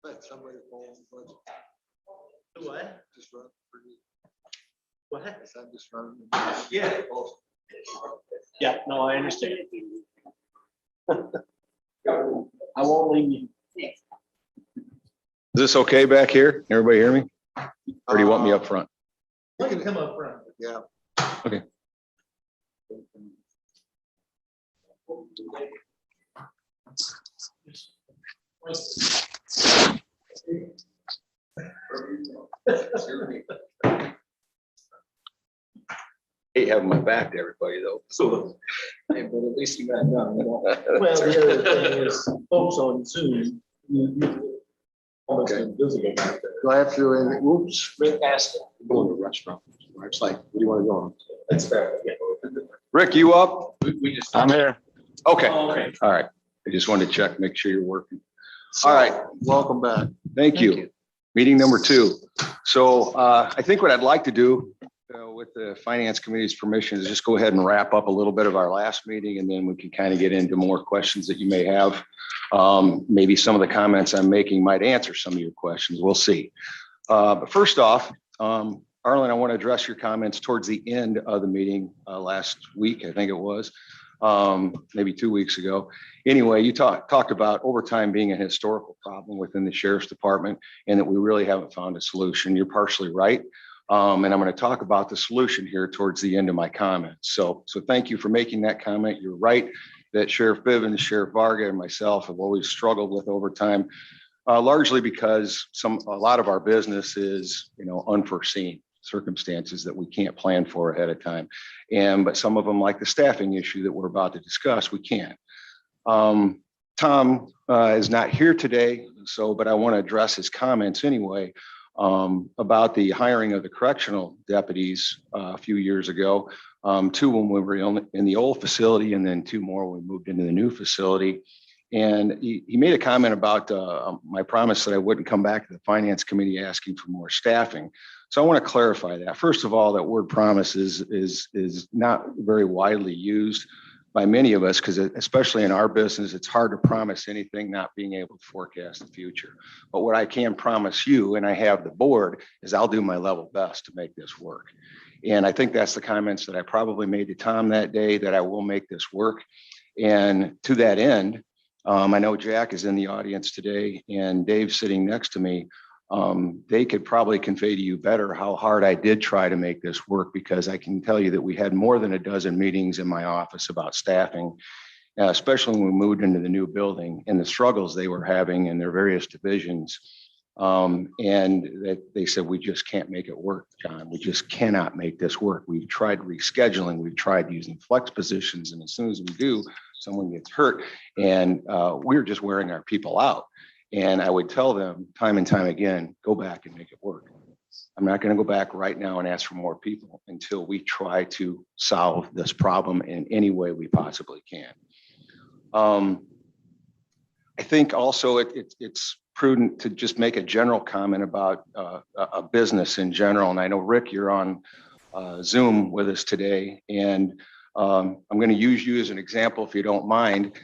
Let somebody phone, but What? just run for you. What? I'm just running. Yeah. Yeah, no, I understand. I won't leave you. Is this okay back here? Everybody hear me? Or do you want me up front? You can come up front. Yeah. Okay. Hate having my back to everybody though. So. Hey, but at least you got done. Well, the other thing is, folks on Zoom, you almost invisible back there. Do I have to, oops, Rick asked. Going to a restaurant. It's like, where do you want to go? That's fair. Yeah. Rick, you up? We just. I'm here. Okay, Okay. all right. I just wanted to check, make sure you're working. so, All right. welcome back. Thank you. Meeting number 2. So I think what I'd like to do with the Finance Committee's permission is just go ahead and wrap up a little bit of our last meeting, and then we can kind of get into more questions that you may have. Maybe some of the comments I'm making might answer some of your questions. We'll see. But first off, Arlen, I want to address your comments towards the end of the meeting last week, I think it was, maybe 2 weeks ago. Anyway, you talked about overtime being a historical problem within the Sheriff's Department and that we really haven't found a solution. You're partially right. And I'm going to talk about the solution here towards the end of my comments. So thank you for making that comment. You're right that Sheriff Bivens, Sheriff Varga, and myself have always struggled with overtime, largely because a lot of our business is, unforeseen circumstances that we can't plan for ahead of time. But some of them, like the staffing issue that we're about to discuss, we can. Tom is not here today, but I want to address his comments anyway. About the hiring of the correctional deputies a few years ago, 2 when we were in the old facility, and then 2 more when we moved into the new facility. And he made a comment about my promise that I wouldn't come back to the Finance Committee asking for more staffing. So I want to clarify that. First of all, that word promise is not very widely used by many of us, because especially in our business, it's hard to promise anything, not being able to forecast the future. But what I can promise you, and I have the board, is I'll do my level best to make this work. And I think that's the comments that I probably made to Tom that day, that I will make this work. And to that end, I know Jack is in the audience today and Dave's sitting next to me. They could probably convey to you better how hard I did try to make this work, because I can tell you that we had more than a dozen meetings in my office about staffing, especially when we moved into the new building, and the struggles they were having in their various divisions. And that they said, we just can't make it work, John. We just cannot make this work. We've tried rescheduling, we've tried using flex positions, and as soon as we do, someone gets hurt, and we're just wearing our people out. And I would tell them time and time again, go back and make it work. I'm not going to go back right now and ask for more people until we try to solve this problem in any way we possibly can. I think also it's prudent to just make a general comment about a business in general. And I know, Rick, you're on Zoom with us today, and I'm going to use you as an example, if you don't mind.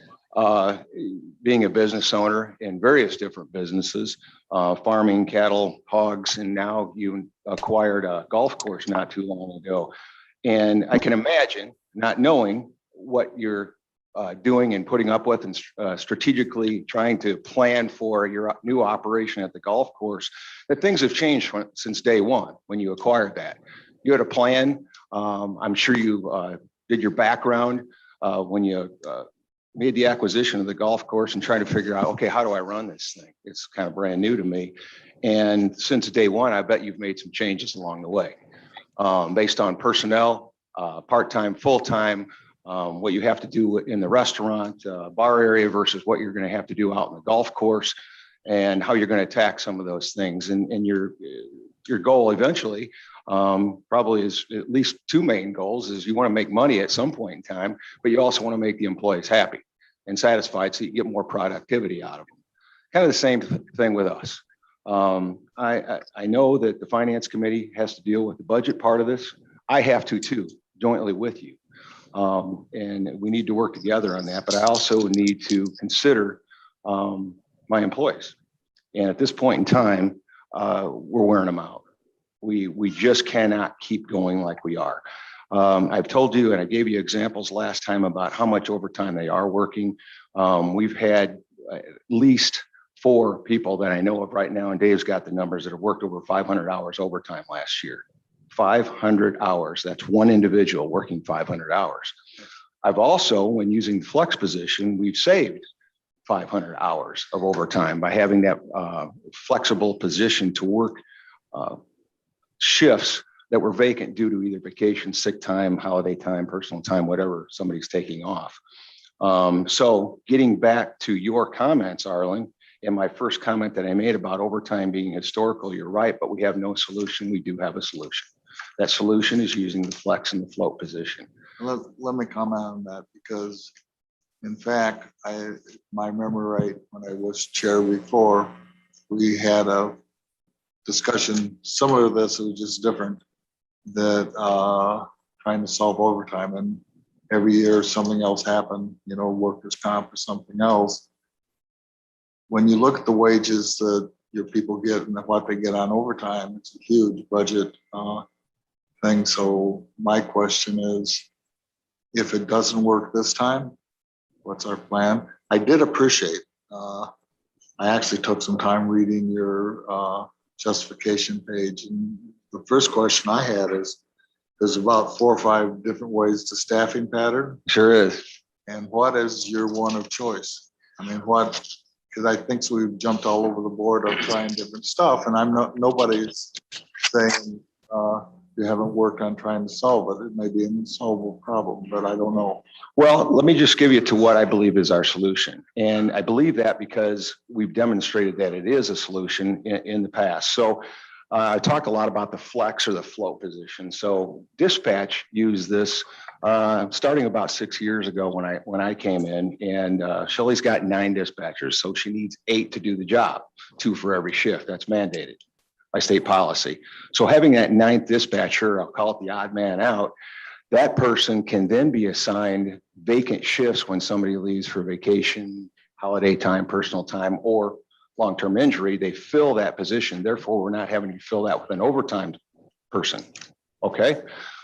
Being a business owner in various different businesses, farming, cattle, hogs, and now you acquired a golf course not too long ago. And I can imagine, not knowing what you're doing and putting up with, and strategically trying to plan for your new operation at the golf course, that things have changed since day one when you acquired that. You had a plan. I'm sure you did your background when you made the acquisition of the golf course and trying to figure out, okay, how do I run this thing? It's kind of brand new to me. And since day one, I bet you've made some changes along the way, based on personnel, part-time, full-time, what you have to do in the restaurant, bar area versus what you're going to have to do out in the golf course, and how you're going to attack some of those things. And your goal eventually probably is at least 2 main goals: is you want to make money at some point in time, but you also want to make the employees happy and satisfied, so you get more productivity out of them. Kind of the same thing with us. I know that the Finance Committee has to deal with the budget part of this. I have to too, jointly with you. And we need to work together on that, but I also need to consider my employees. And at this point in time, we're wearing them out. We just cannot keep going like we are. I've told you, and I gave you examples last time about how much overtime they are working. We've had at least 4 people that I know of right now, and Dave's got the numbers, that have worked over 500 hours overtime last year. 500 hours. That's one individual working 500 hours. I've also, when using the flex position, we've saved 500 hours of overtime by having that flexible position to work shifts that were vacant due to either vacation, sick time, holiday time, personal time, whatever somebody's taking off. So getting back to your comments, Arlen, and my first comment that I made about overtime being historical, you're right, but we have no solution. We do have a solution. That solution is using the flex and the float position. Let me comment on that, because in fact, if I remember right, when I was chair before, we had a discussion similar to this, it was just different, that trying to solve overtime, and every year something else happened, workers' comp or something else. When you look at the wages that your people get and what they get on overtime, it's a huge budget thing. So my question is, if it doesn't work this time, what's our plan? I did appreciate, I actually took some time reading your justification page. And the first question I had is, there's about 4 or 5 different ways to staffing pattern. Sure is. And what is your one of choice? I mean, because I think we've jumped all over the board of trying different stuff, and nobody's saying you haven't worked on trying to solve it. It may be an unsolvable problem, but I don't know. Well, let me just give you to what I believe is our solution. And I believe that because we've demonstrated that it is a solution in the past. So I talk a lot about the flex or the float position. So dispatch used this starting about 6 years ago when I came in, and Shelley's got 9 dispatchers. So she needs 8 to do the job, 2 for every shift. That's mandated by state policy. So having that 9th dispatcher, I'll call it the odd man out, that person can then be assigned vacant shifts when somebody leaves for vacation, holiday time, personal time, or long-term injury. They fill that position. Therefore, we're not having to fill that with an overtime person. Okay.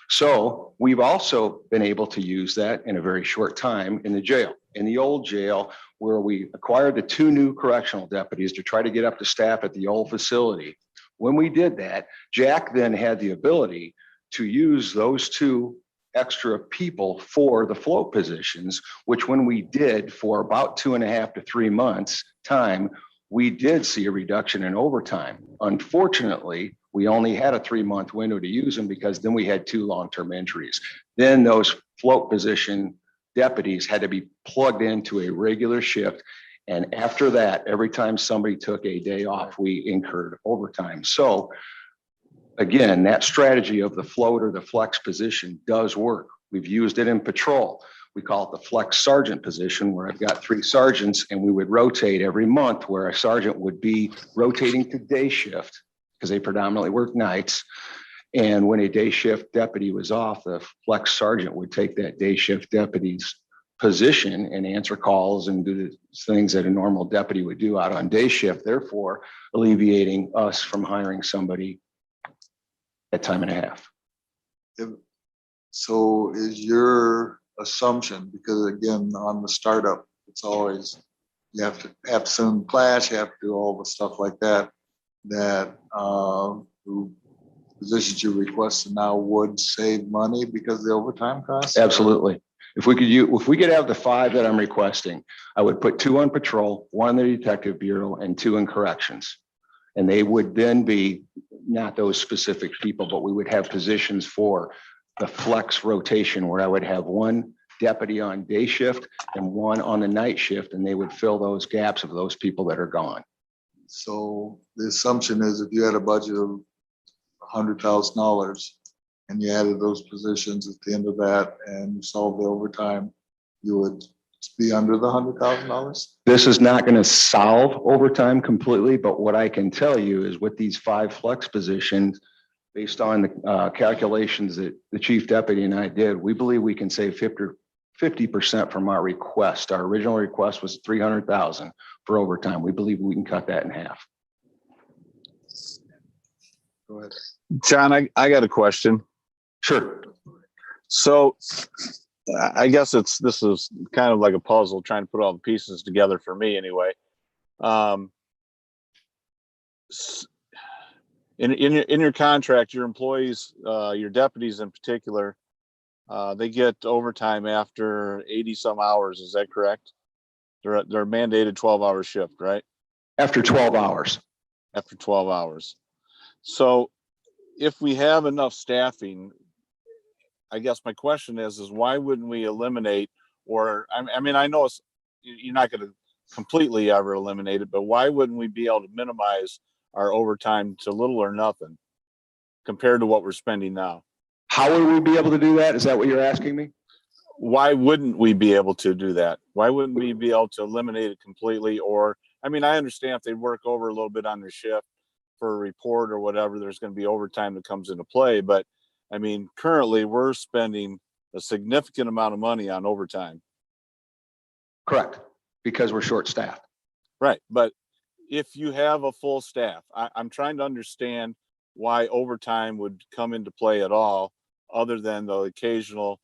So we've also been able to use that in a very short time in the jail. In the old jail, where we acquired the 2 new correctional deputies to try to get up to staff at the old facility. When we did that, Jack then had the ability to use those 2 extra people for the float positions, which when we did for about 2.5 to 3 months time, we did see a reduction in overtime. Unfortunately, we only had a 3-month window to use them because then we had 2 long-term injuries. Then those float position deputies had to be plugged into a regular shift. And after that, every time somebody took a day off, we incurred overtime. So again, that strategy of the float or the flex position does work. We've used it in patrol. We call it the flex sergeant position, where I've got 3 sergeants and we would rotate every month, where a sergeant would be rotating to day shift because they predominantly work nights. And when a day shift deputy was off, the flex sergeant would take that day shift deputy's position and answer calls and do the things that a normal deputy would do out on day shift, therefore alleviating us from hiring somebody at time and a half. So is your assumption, because again, on the startup, it's always, you have to send class, you have to do all the stuff like that, that the positions you requested now would save money because of the overtime costs? Absolutely. If we could have the 5 that I'm requesting, I would put 2 on patrol, 1 in the detective bureau, and 2 in corrections. And they would then be not those specific people, but we would have positions for the flex rotation, where I would have 1 deputy on day shift and 1 on the night shift, and they would fill those gaps of those people that are gone. So the assumption is, if you had a budget of $100,000 and you added those positions at the end of that and you solved the overtime, you would be under the $100,000? This is not going to solve overtime completely, but what I can tell you is with these 5 flex positions, based on the calculations that the chief deputy and I did, we believe we can save 50% from our request. Our original request was 300,000 for overtime. We believe we can cut that in half. Go ahead. John, I got a question. Sure. So I guess this is kind of like a puzzle, trying to put all the pieces together for me anyway. In your contract, your employees, your deputies in particular, they get overtime after 80 some hours. Is that correct? They're mandated 12-hour shift, right? After 12 hours. After 12 hours. So if we have enough staffing, I guess my question is why wouldn't we eliminate, or I mean, I know you're not going to completely ever eliminate it, but why wouldn't we be able to minimize our overtime to little or nothing compared to what we're spending now? How would we be able to do that? Is that what you're asking me? Why wouldn't we be able to do that? Why wouldn't we be able to eliminate it completely? Or, I mean, I understand if they work over a little bit on their shift for a report or whatever, there's going to be overtime that comes into play. But I mean, currently we're spending a significant amount of money on overtime. Correct. Because we're short staffed. Right. But if you have a full staff, I'm trying to understand why overtime would come into play at all, other than the occasional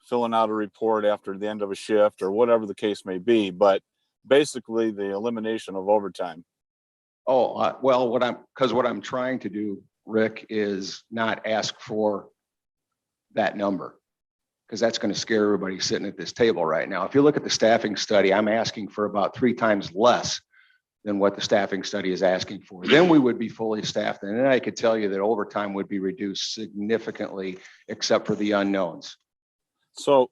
filling out a report after the end of a shift or whatever the case may be. But basically the elimination of overtime. Oh, well, what I'm trying to do, Rick, is not ask for that number, because that's going to scare everybody sitting at this table right now. If you look at the staffing study, I'm asking for about 3 times less than what the staffing study is asking for. Then we would be fully staffed. And then I could tell you that overtime would be reduced significantly, except for the unknowns. So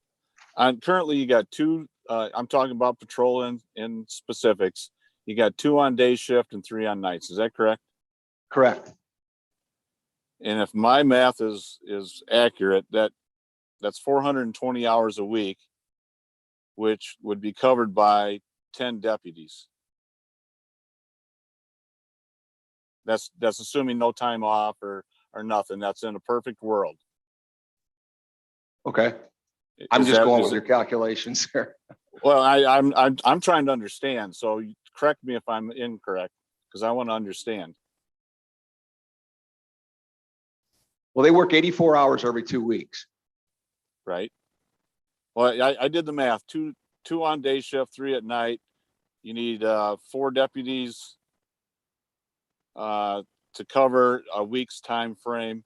currently you got 2, I'm talking about patrol in specifics. You got 2 on day shift and 3 on nights. Is that correct? Correct. And if my math is accurate, that's 420 hours a week, which would be covered by 10 deputies. That's assuming no time off or nothing. That's in a perfect world. Okay. I'm Is just that- going is with your calculations here. Well, I'm trying to understand. So correct me if I'm incorrect, because I want to understand. Well, they work 84 hours every 2 weeks. Right. Well, I did the math. Two on day shift, 3 at night. You need 4 deputies to cover a week's time frame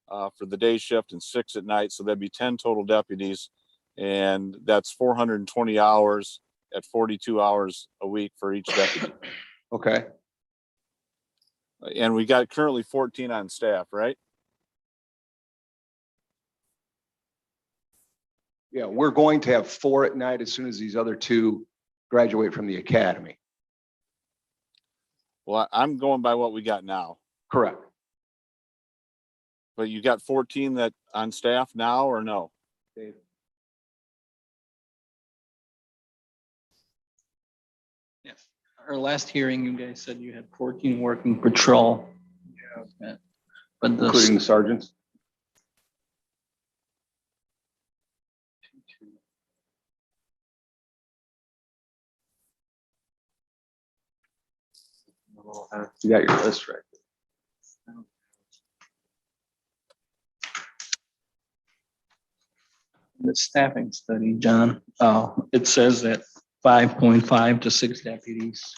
for the day shift, and 6 at night. So that'd be 10 total deputies, and that's 420 hours at 42 hours a week for each deputy. Okay. And we got currently 14 on staff, right? Yeah, we're going to have 4 at night as soon as these other 2 graduate from the academy. Well, I'm going by what we got now. Correct. But you got 14 that on staff now, or no? Yes. Our last hearing, you guys said you had 14 working patrol. Yeah. But Including the sergeants. You got your list right. the staffing study, John, it says that 5.5 to 6 deputies.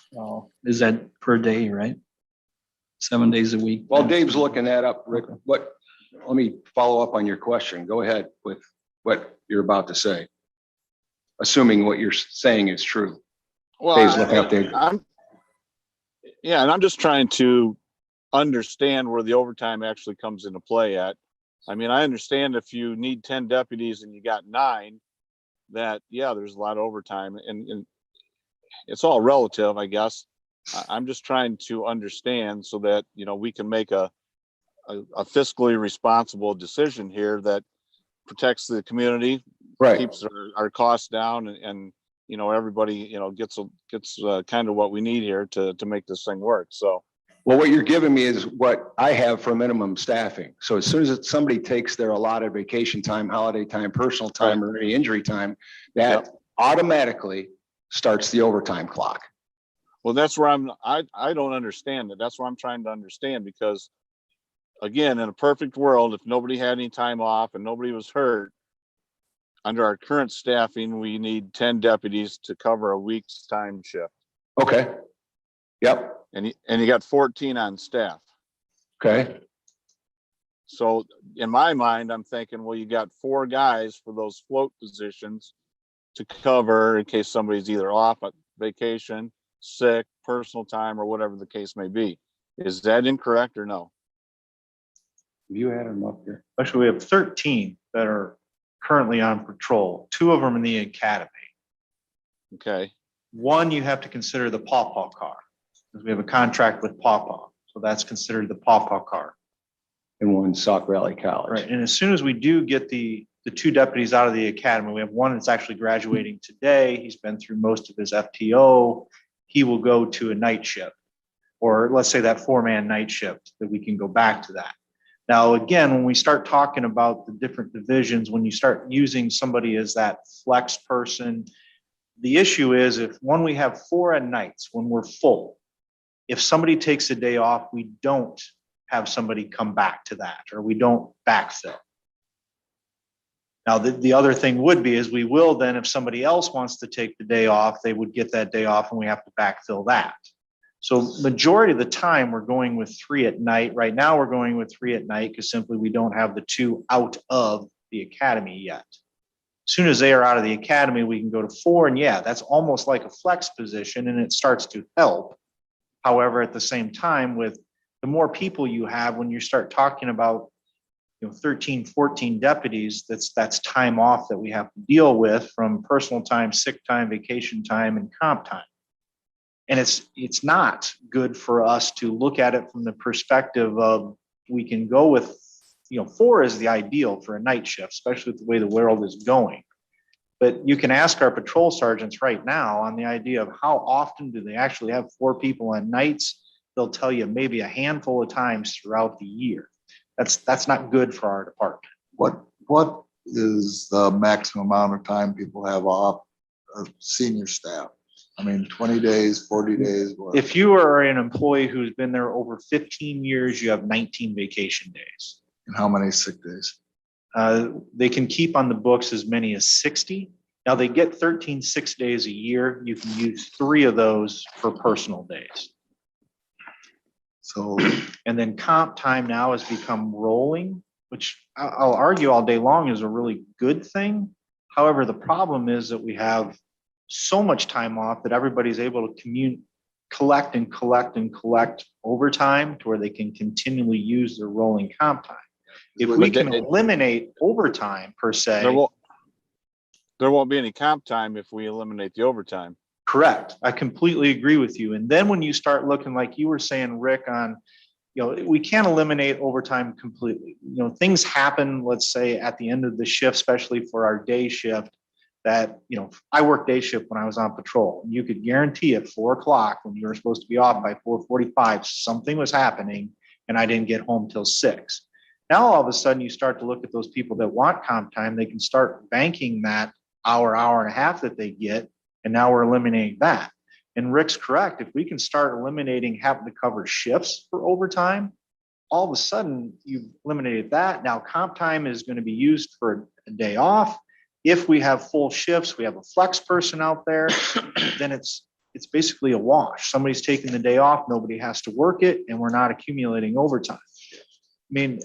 Is that per day, right? 7 days a week? While Dave's looking that up, Rick, let me follow up on your question. Go ahead with what you're about to say. Assuming what you're saying is true. Dave's looking up there. And I'm just trying to understand where the overtime actually comes into play at. I mean, I understand if you need 10 deputies and you got 9, that, yeah, there's a lot of overtime, and it's all relative, I guess. I'm just trying to understand so that, you know, we can make a fiscally responsible decision here that protects the community, Right. keeps our costs down, and you know, everybody, you know, gets kind of what we need here to make this thing work. So Well, what you're giving me is what I have for minimum staffing. So as soon as somebody takes their allotted vacation time, holiday time, personal time, or any injury time, that automatically starts the overtime clock. Well, that's where I don't understand it. That's what I'm trying to understand, because again, in a perfect world, if nobody had any time off and nobody was hurt, under our current staffing, we need 10 deputies to cover a week's time shift. Okay. Yep. And you got 14 on staff. Okay. So in my mind, I'm thinking, well, you got 4 guys for those float positions to cover in case somebody's either off at vacation, sick, personal time, or whatever the case may be. Is that incorrect or no? You had them up here. Actually, we have 13 that are currently on patrol, 2 of them in the academy. Okay. One, you have to consider the pawpaw car, because we have a contract with pawpaw. So that's considered the pawpaw car. And one Sauk Valley College. Right. And as soon as we do get the 2 deputies out of the academy, we have one that's actually graduating today. He's been through most of his FTO. He will go to a night shift, or let's say that 4-man night shift, that we can go back to that. Now, again, when we start talking about the different divisions, when you start using somebody as that flex person, the issue is if we have 4 at nights when we're full, if somebody takes a day off, we don't have somebody come back to that, or we don't backfill. Now, the other thing would be is we will then, if somebody else wants to take the day off, they would get that day off and we have to backfill that. So majority of the time we're going with 3 at night. Right now we're going with 3 at night because simply we don't have the 2 out of the academy yet. As soon as they are out of the academy, we can go to 4, and yeah, that's almost like a flex position and it starts to help. However, at the same time, with the more people you have, when you start talking about 13, 14 deputies, that's time off that we have to deal with from personal time, sick time, vacation time, and comp time. And it's not good for us to look at it from the perspective of we can go with, 4 is the ideal for a night shift, especially with the way the world is going. But you can ask our patrol sergeants right now on the idea of how often do they actually have 4 people on nights. They'll tell you maybe a handful of times throughout the year. That's not good for our department. What is the maximum amount of time people have off senior staff? I mean, 20 days, 40 days. What? If you are an employee who's been there over 15 years, you have 19 vacation days. And how many sick days? They can keep on the books as many as 60. Now they get 13 6 days a year. You can use 3 of those for personal days. So, And then comp time now has become rolling, which I'll argue all day long is a really good thing. However, the problem is that we have so much time off that everybody's able to collect overtime to where they can continually use their rolling comp time. If we can eliminate overtime per se. There won't be any comp time if we eliminate the overtime. Correct. I completely agree with you. And then when you start looking, like you were saying, Rick, on, we can't eliminate overtime completely. Things happen, let's say at the end of the shift, especially for our day shift, that, I worked day shift when I was on patrol. You could guarantee at 4 o'clock when you were supposed to be off by 4:45, something was happening and I didn't get home till 6. Now, all of a sudden you start to look at those people that want comp time, they can start banking that hour and a half that they get. And now we're eliminating that. And Rick's correct. If we can start eliminating having to cover shifts for overtime, all of a sudden you've eliminated that. Now comp time is going to be used for a day off. If we have full shifts, we have a flex person out there, then it's basically a wash. Somebody's taking the day off, nobody has to work it, and we're not accumulating overtime. I mean,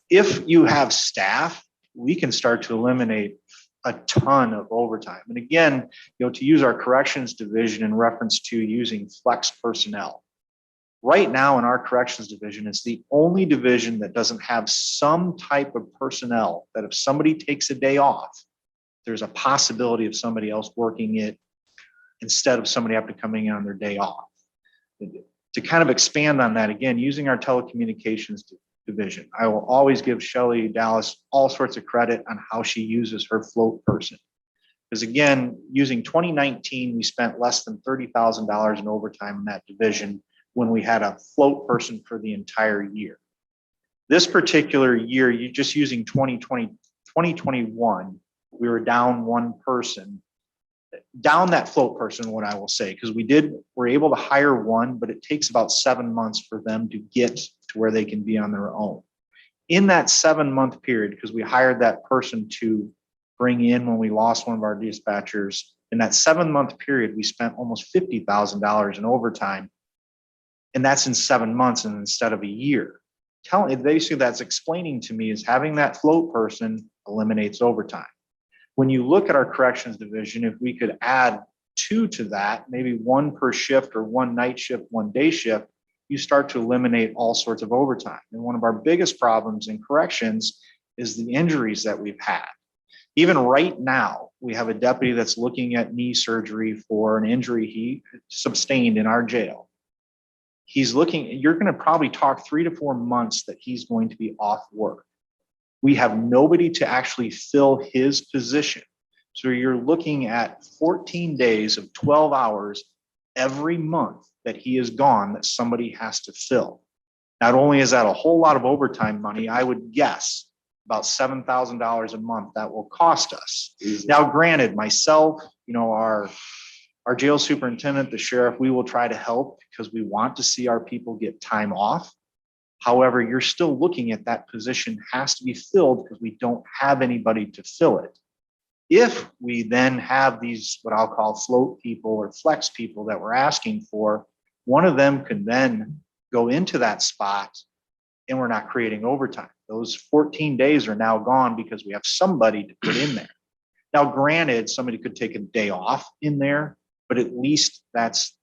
if you have staff, we can start to eliminate a ton of overtime. And again, to use our corrections division in reference to using flex personnel. Right now in our corrections division, it's the only division that doesn't have some type of personnel that if somebody takes a day off, there's a possibility of somebody else working it instead of somebody having to coming in on their day off. To kind of expand on that, again, using our telecommunications division, I will always give Shelly Dallas all sorts of credit on how she uses her float person. Because again, using 2019, we spent less than $30,000 in overtime in that division. when we had a float person for the entire year. This particular year, you just using 2021, we were down one person, down that float person, what I will say, because we're able to hire one, but it takes about 7 months for them to get to where they can be on their own. In that 7-month period, because we hired that person to bring in when we lost one of our dispatchers, in that 7-month period, we spent almost $50,000 in overtime. And that's in 7 months and instead of a year. Basically that's explaining to me is having that float person eliminates overtime. When you look at our corrections division, if we could add 2 to that, maybe 1 per shift or 1 night shift, 1 day shift, you start to eliminate all sorts of overtime. And one of our biggest problems in corrections is the injuries that we've had. Even right now, we have a deputy that's looking at knee surgery for an injury he sustained in our jail. You're going to probably talk 3 to 4 months that he's going to be off work. We have nobody to actually fill his position. So you're looking at 14 days of 12 hours every month that he is gone that somebody has to fill. Not only is that a whole lot of overtime money, I would guess about $7,000 a month that will cost us. Now, granted, myself, our jail superintendent, the sheriff, we will try to help because we want to see our people get time off. However, you're still looking at that position has to be filled because we don't have anybody to fill it. If we then have these, what I'll call float people or flex people that we're asking for, one of them could then go into that spot and we're not creating overtime. Those 14 days are now gone because we have somebody to put in there. Now, granted, somebody could take a day off in there, but at least that's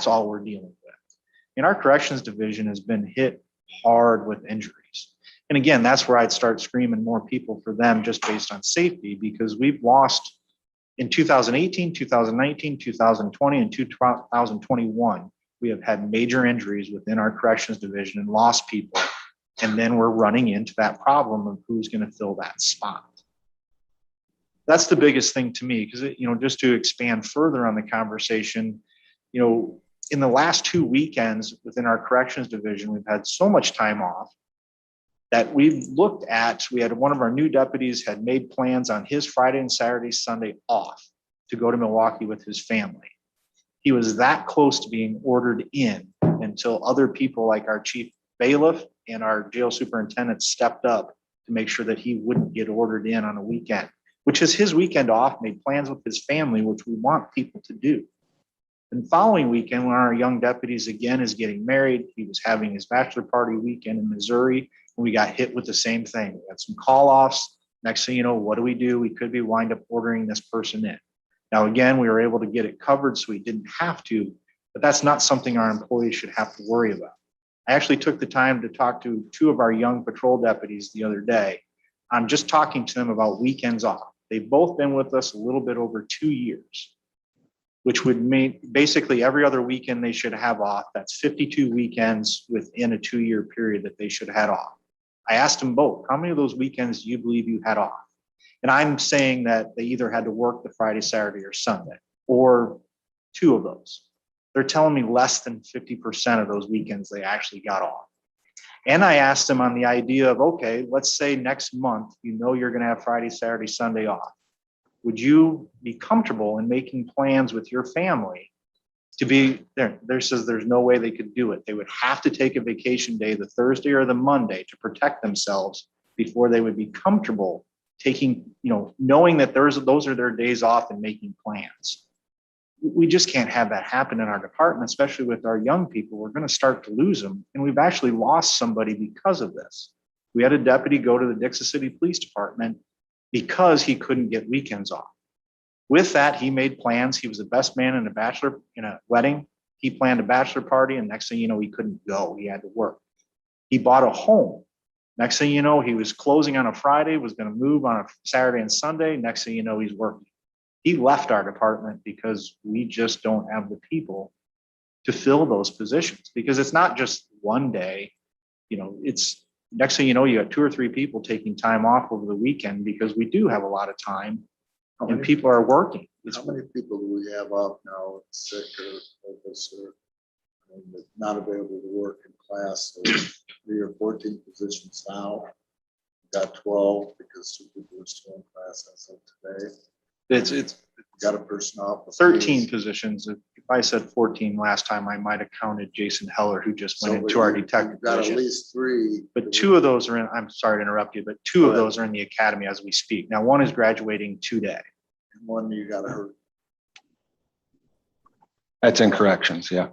all we're dealing with. And our corrections division has been hit hard with injuries. And again, that's where I'd start screaming more people for them just based on safety, because we've lost in 2018, 2019, 2020, and 2021, we have had major injuries within our corrections division and lost people. And then we're running into that problem of who's going to fill that spot. That's the biggest thing to me, because, just to expand further on the conversation, in the last 2 weekends within our corrections division, we've had so much time off that we had one of our new deputies had made plans on his Friday and Saturday, Sunday off to go to Milwaukee with his family. He was that close to being ordered in until other people like our chief bailiff and our jail superintendent stepped up to make sure that he wouldn't get ordered in on a weekend, which is his weekend off, made plans with his family, which we want people to do. And following weekend, when our young deputies again is getting married, he was having his bachelor party weekend in Missouri, and we got hit with the same thing. We had some call offs. Next thing you know, what do? We could be wind up ordering this person in. Now, again, we were able to get it covered, so we didn't have to, but that's not something our employees should have to worry about. I actually took the time to talk to 2 of our young patrol deputies the other day. I'm just talking to them about weekends off. They've both been with us a little bit over 2 years, which would mean basically every other weekend they should have off. That's 52 weekends within a 2-year period that they should have had off. I asked them both, how many of those weekends do you believe you had off? And I'm saying that they either had to work the Friday, Saturday, or Sunday, or 2 of those. They're telling me less than 50% of those weekends they actually got off. And I asked them on the idea of, okay, let's say next month, you're going to have Friday, Saturday, Sunday off. Would you be comfortable in making plans with your family to be there? There says there's no way they could do it. They would have to take a vacation day, the Thursday or the Monday, to protect themselves before they would be comfortable taking, knowing that those are their days off and making plans. We just can't have that happen in our department, especially with our young people. We're going to start to lose them. And we've actually lost somebody because of this. We had a deputy go to the Dixie City Police Department because he couldn't get weekends off. With that, he made plans. He was the best man in a wedding. He planned a bachelor party, and next thing you know, he couldn't go. He had to work. He bought a home. Next thing you know, he was closing on a Friday, was going to move on a Saturday and Sunday. Next thing you know, he's working. He left our department because we just don't have the people to fill those positions, because it's not just one day. It's next thing you know, you got 2 or 3 people taking time off over the weekend, because we do have a lot of time and people are working. How many people do we have off now, sick or this or and not available to work in class. There's 3 or 14 positions now. We've got 12 because 2 people are still in class as of today. It's Got a person off. 13 positions. If I said 14 last time, I might have counted Jason Heller, who just went into our detective Got at division. least 3. But 2 of those are in, I'm sorry to interrupt you, but 2 of those are in the academy as we speak. Now, one is graduating today. And 1 you got to hurt. That's in corrections, yeah.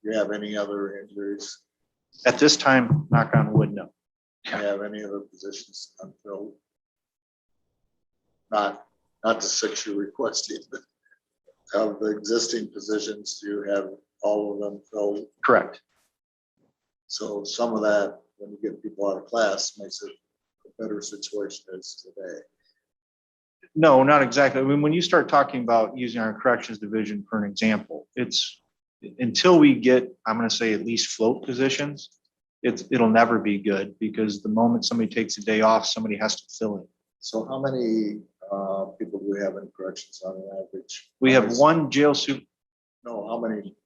Do you have any other injuries? At this time, knock on wood, no. Do you have any other positions unfilled? Not the 6 you're requesting, but of the existing positions, do you have all of them filled? Correct. So some of that, when you get people out of class, makes it a better situation as today. No, not exactly. I mean, when you start talking about using our corrections division for an example, it's until we get, I'm going to say at least float positions, it'll never be good because the moment somebody takes a day off, somebody has to fill it. So how many people do we have in corrections on an average? We have one jail suit. No, how many?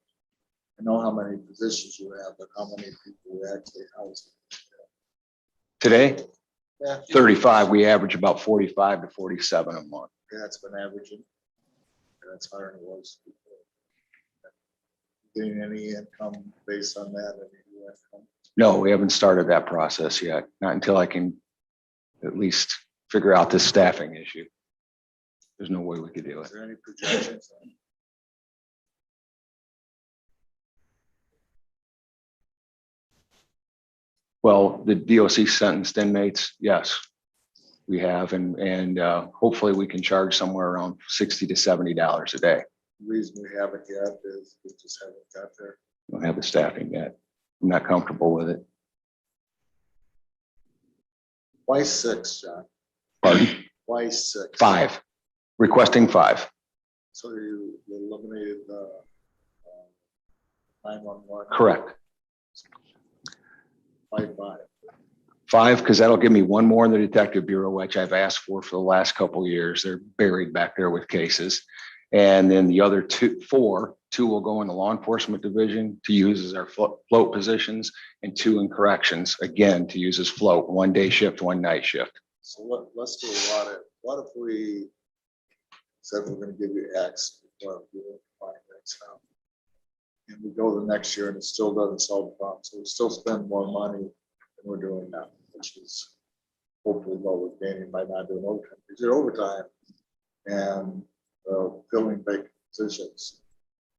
I know how many positions you have, but how many people we actually house? Today, Yeah, 35, we average about 45 to 47 a month. that's been averaging. That's higher than it was before. Getting any income based on that? Any new income? No, we haven't started that process yet, not until I can at least figure out this staffing issue. There's no way we could do it. Is there any projections? Well, the DOC sentenced inmates, yes, we have, and hopefully we can charge somewhere around $60 to $70 a day. The reason we haven't yet is we just haven't got there. We don't have the staffing yet. I'm not comfortable with it. Why 6, John? Pardon? Why 6? 5, requesting 5. So you eliminated the 911? Correct. Why 5? 5, because that'll give me one more in the detective bureau, which I've asked for the last couple of years. They're buried back there with cases. And then the other 2 will go in the law enforcement division to use as our float positions, and 2 in corrections, again, to use as float, 1 day shift, 1 night shift. So let's do a lot of, what if we said we're gonna give you X, but we won't find X now? And we go the next year and it still doesn't solve the problem, so we still spend more money than we're doing now, which is hopefully what we're gaining by not doing overtime. Because your overtime and filling vacant positions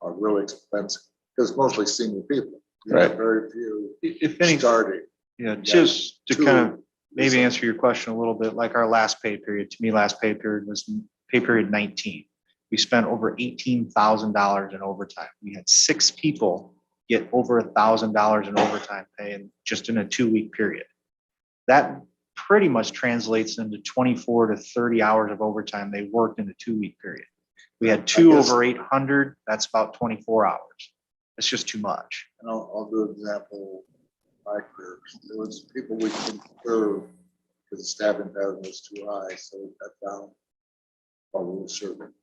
are really expensive, because mostly senior people. You have Right. very few If any, starting. yeah, just to 2 kind of maybe is- answer your question a little bit, like our last pay period, to me, last pay period was pay period 19. We spent over $18,000 in overtime. We had 6 people get over $1,000 in overtime pay in just in a 2-week period. That pretty much translates into 24 to 30 hours of overtime they worked in a 2-week period. We had 2 I guess- over 800, that's about 24 hours. It's just too much. And I'll do an example of my career. There was people we couldn't serve because the staffing pattern was too high, so we cut down while we were serving.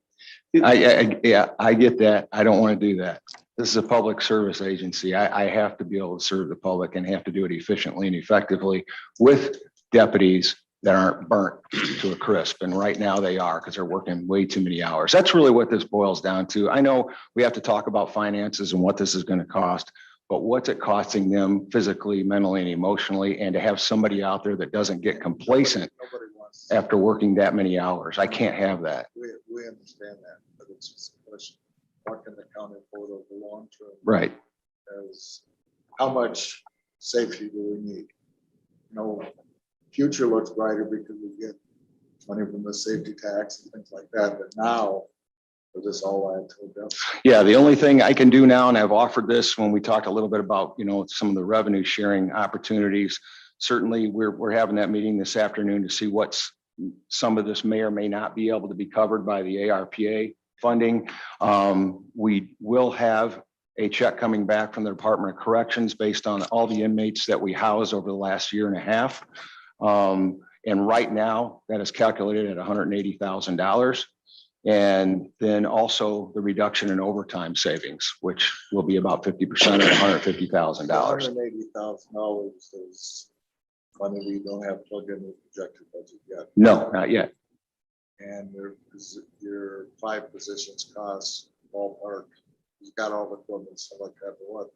Yeah, I get that. I don't want to do that. This is a public service agency. I have to be able to serve the public and have to do it efficiently and effectively with deputies that aren't burnt to a crisp. And right now they are, because they're working way too many hours. That's really what this boils down to. I know we have to talk about finances and what this is going to cost, but what's it costing them physically, mentally, and emotionally? And to have somebody out there that doesn't get complacent Nobody wants, after working that many hours. I can't have that. we understand that, but it's just a question, what can the county afford over the long term? Right. As how much safety do we need? You know, future looks brighter because we get money from the safety tax and things like that, but now we're just all I told them. Yeah, the only thing I can do now, and I've offered this when we talked a little bit about, some of the revenue sharing opportunities. Certainly, we're having that meeting this afternoon to see what's some of this may or may not be able to be covered by the ARPA funding. We will have a check coming back from the Department of Corrections based on all the inmates that we housed over the last year and a half. And right now, that is calculated at $180,000. And then also the reduction in overtime savings, which will be about 50% at $150,000. $180,000 is money we don't have plugged in the projected budget yet. No, not yet. And there is your 5 positions cost ballpark. You've got all the equipment, stuff like that, but what?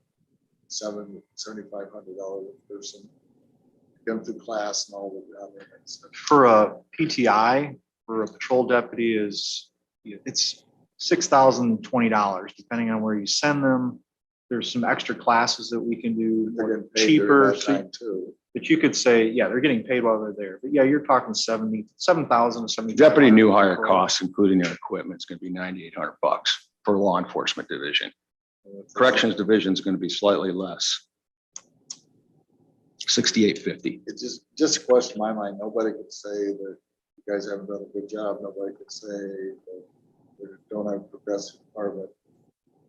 $7,500 a person. Come through class and all the other things. For a PTI, for a patrol deputy it's $6,020, depending on where you send them. There's some extra classes that we can do They're getting paid cheaper. during that So time too. But you could say, yeah, they're getting paid while they're there. But yeah, you're talking 7,000 to 70. Deputy new hire costs, including their equipment, is going to be $9,800 for law enforcement division. Corrections division is going to be slightly less. $6,850. It just crossed my mind. Nobody could say that you guys haven't done a good job. Nobody could say that we don't have a progressive department.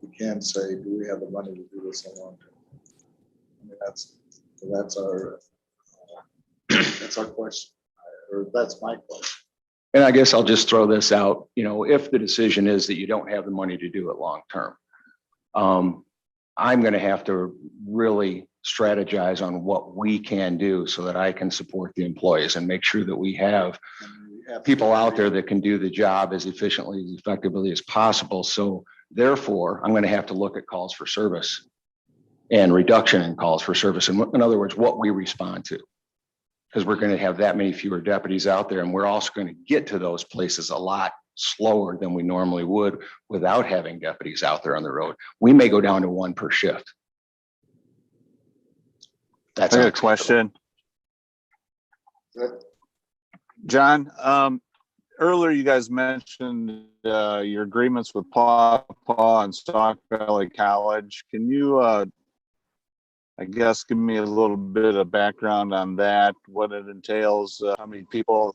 We can say, do we have the money to do this in long term? I mean, that's our question, or that's my question. And I guess I'll just throw this out, if the decision is that you don't have the money to do it long term, I'm going to have to really strategize on what we can do so that I can support the employees and make sure that we have And we have people out there that can do the job as efficiently, as effectively as possible. So therefore, I'm going to have to look at calls for service and reduction in calls for service. And in other words, what we respond to. Because we're going to have that many fewer deputies out there. And we're also going to get to those places a lot slower than we normally would without having deputies out there on the road. We may go down to 1 per shift. That's I got a unacceptable. question. John, earlier you guys mentioned your agreements with Paw Paw and Stock Valley College. Can you, I guess, give me a little bit of background on that, what it entails, how many people?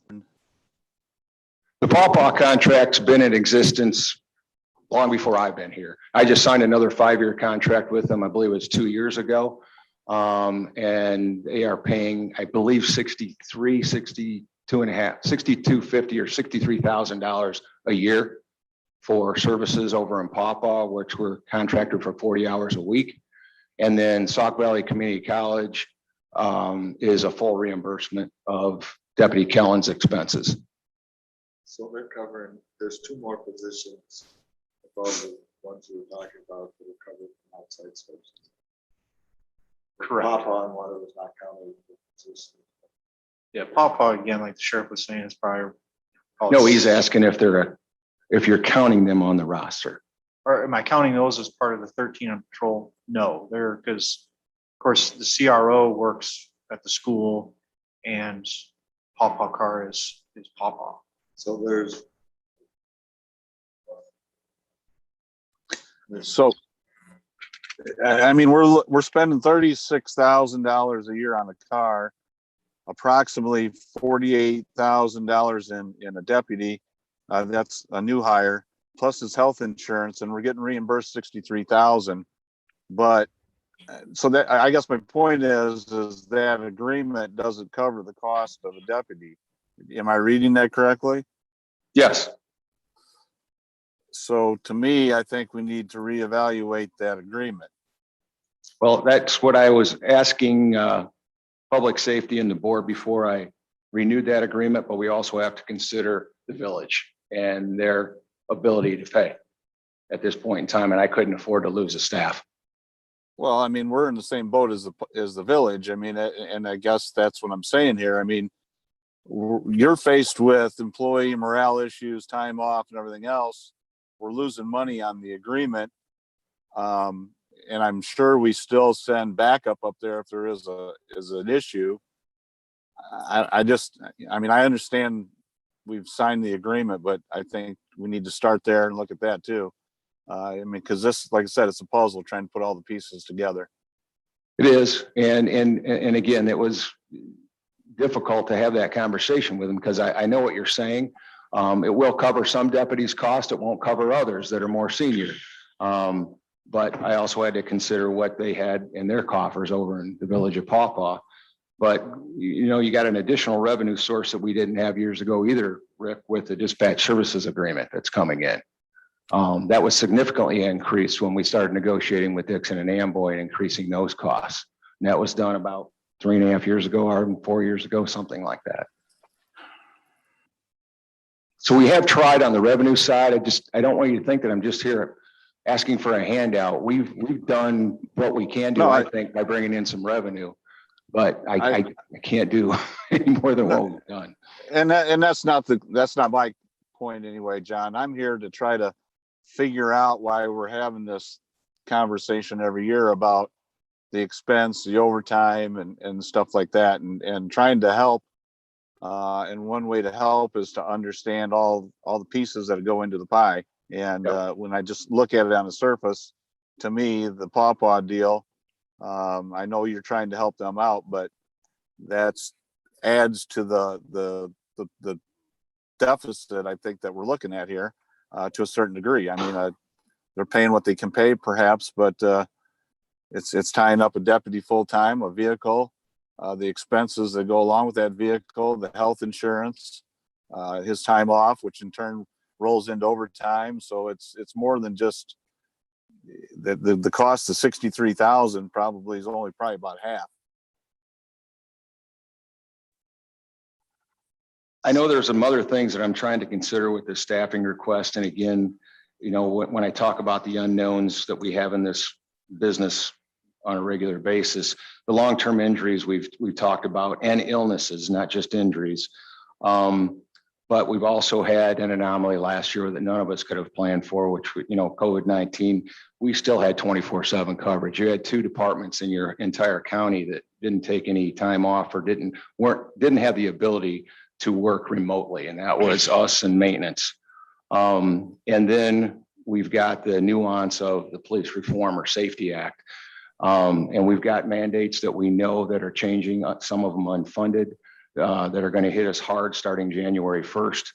The Paw Paw contract's been in existence long before I've been here. I just signed another 5-year contract with them. I believe it was 2 years ago. And they are paying, I believe, $62.50 or $63,000 a year for services over in Paw Paw, which we're contracted for 40 hours a week. And then Sauk Valley Community College is a full reimbursement of Deputy Kellen's expenses. So they're covering, there's 2 more positions above the ones we were talking about that are covered from outside sources. Correct. Papa and one of was not counted. Yeah, Paw again, like the sheriff was saying, is probably. No, he's asking if you're counting them on the roster. Or am I counting those as part of the 13 on patrol? No, they're because, of course, the CRO works at the school and Paw car is Paw. So there's. So, I mean, we're spending $36,000 a year on a car, approximately $48,000 in a deputy. That's a new hire, plus his health insurance, and we're getting reimbursed $63,000. But so that, I guess my point is that agreement doesn't cover the cost of a deputy. Am I reading that correctly? Yes. So to me, I think we need to reevaluate that agreement. Well, that's what I was asking public safety and the board before I renewed that agreement, but we also have to consider the village and their ability to pay at this point in time, and I couldn't afford to lose a staff. Well, I mean, we're in the same boat as the village. I mean, and I guess that's what I'm saying here. I mean, you're faced with employee morale issues, time off, and everything else. We're losing money on the agreement. And I'm sure we still send backup up there if there is an issue. I mean, I understand we've signed the agreement, but I think we need to start there and look at that too. I mean, because this, like I said, it's a puzzle trying to put all the pieces together. It is, and again, it was difficult to have that conversation with them because I know what you're saying. It will cover some deputies' cost. It won't cover others that are more senior. But I also had to consider what they had in their coffers over in the village of Paw Paw. But you got an additional revenue source that we didn't have years ago either, Rick, with the dispatch services agreement that's coming in. That was significantly increased when we started negotiating with Dixon and Amboy and increasing those costs. And that was done about 3.5 years ago or 4 years ago, something like that. So we have tried on the revenue side. I don't want you to think that I'm just here asking for a handout. We've done what we can do, No, I think, by bringing in some revenue, but I can't do any more than what we've done. And that's not my point anyway, John. I'm here to try to figure out why we're having this conversation every year about the expense, the overtime and stuff like that, and trying to help. And one way to help is to understand all the pieces that go into the pie. And when I just look at it on the surface, to me, the Pawpaw deal, I know you're trying to help them out, but that's adds to the deficit I think that we're looking at here to a certain degree. I mean, they're paying what they can pay, perhaps, but it's tying up a deputy full time, a vehicle. The expenses that go along with that vehicle, the health insurance, his time off, which in turn rolls into overtime. So it's more than just the cost of 63,000 probably is only about half. I know there's some other things that I'm trying to consider with the staffing request. And again, when I talk about the unknowns that we have in this business on a regular basis, the long-term injuries we've talked about, and illnesses, not just injuries. But we've also had an anomaly last year that none of us could have planned for, which, COVID-19, we still had 24/7 coverage. You had 2 departments in your entire county that didn't take any time off or didn't have the ability to work remotely. And that was us and maintenance. And then we've got the nuance of the Police Reform or Safety Act. And we've got mandates that we know that are changing, some of them unfunded, that are going to hit us hard starting January 1st.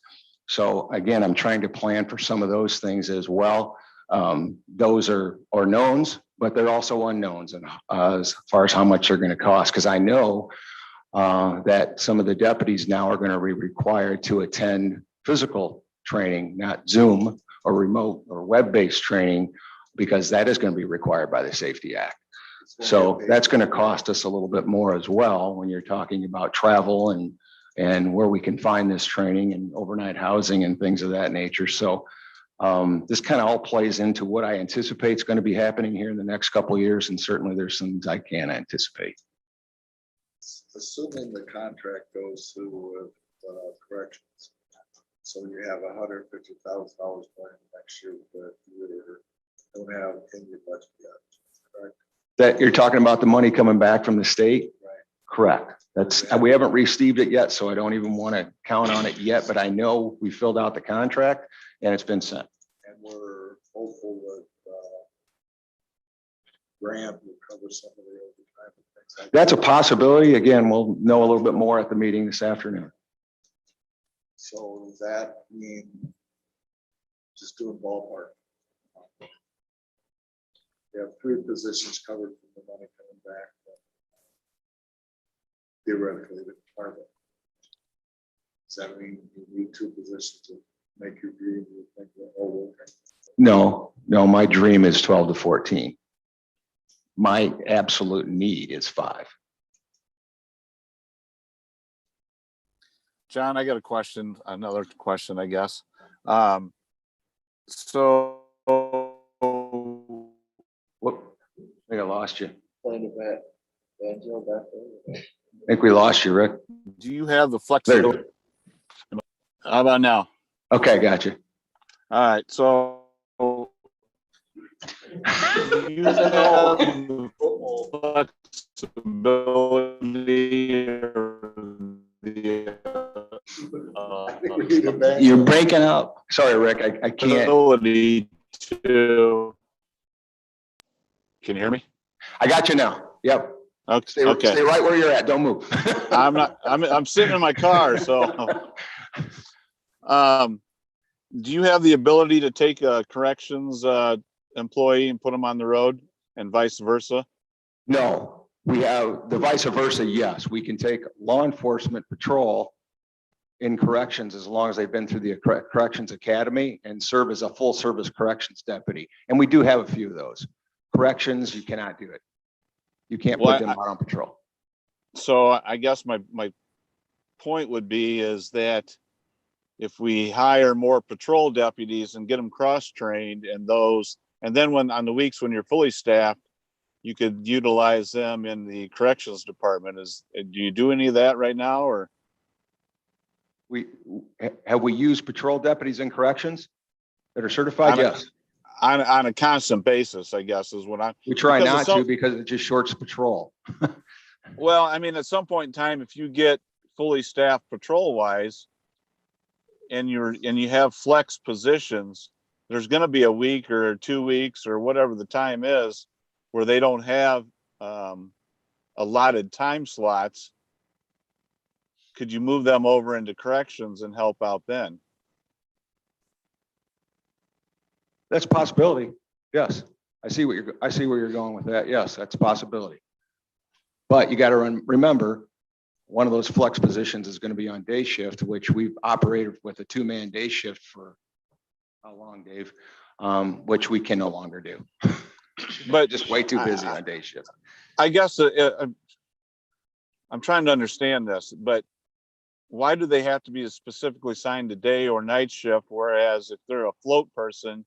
So again, I'm trying to plan for some of those things as well. Those are knowns, but they're also unknowns, and as far as how much they're going to cost, because I know that some of the deputies now are going to be required to attend physical training, not Zoom or remote or web-based training, because that is going to be required by the Safety Act. So that's going to cost us a little bit more as well when you're talking about travel and where we can find this training and overnight housing and things of that nature. So this kind of all plays into what I anticipate is going to be happening here in the next couple of years. And certainly there's some things I can't anticipate. Assuming the contract goes through with corrections, so you have $150,000 going next year, but you don't have in your budget yet, correct? That you're talking about the money coming back from the state? Right. Correct. We haven't received it yet, so I don't even want to count on it yet, but I know we filled out the contract and it's been sent. And we're hopeful that grant will cover some of the overtime and things like that. That's a possibility. Again, we'll know a little bit more at the meeting this afternoon. So does that mean just doing ballpark? We have 3 positions covered from the money coming back. Theoretically, the department. Does that mean you need 2 positions to make your dream? You think, oh, okay. No, my dream is 12 to 14. My absolute need is 5. John, I got another question, I guess. So Whoop, I think I lost you. Playing a bat. Banjo back there. I think we lost you, Rick. do you have the There flexibility? you How about now? go. Okay, gotcha. All right, so do you know the flexibility or the You're breaking up. Sorry, Rick, I can't. ability to. Can you hear me? I got you now. Yep. Okay. Stay right where you're at. Don't move. I'm sitting in my car, so. Do you have the ability to take a corrections employee and put them on the road and vice versa? No, We have the vice versa, yes, we can take law enforcement patrol in corrections as long as they've been through the corrections academy and serve as a full service corrections deputy. And we do have a few of those. Corrections, you cannot do it. You can't Well, put them out on patrol. So I guess my point would be is that if we hire more patrol deputies and get them cross-trained and then when on the weeks when you're fully staffed, you could utilize them in the corrections department. Do you do any of that right now, or? Have we used patrol deputies in corrections that are certified? On a- Yes. On a constant basis, I guess is what We try because not it's so- to because it just shorts patrol. well, I mean, at some point in time, if you get fully staffed patrol wise and you have flex positions, there's going to be a week or 2 weeks or whatever the time is where they don't have allotted time slots. Could you move them over into corrections and help out then? That's a possibility. Yes. I see where you're going with that. Yes, that's a possibility. But you got to remember, one of those flex positions is going to be on day shift, which we've operated with a 2-man day shift for how long, Dave? Which we can no longer do. But Just way too busy on day shift. I guess I'm trying to understand this, but why do they have to be specifically assigned to day or night shift? Whereas if they're a float person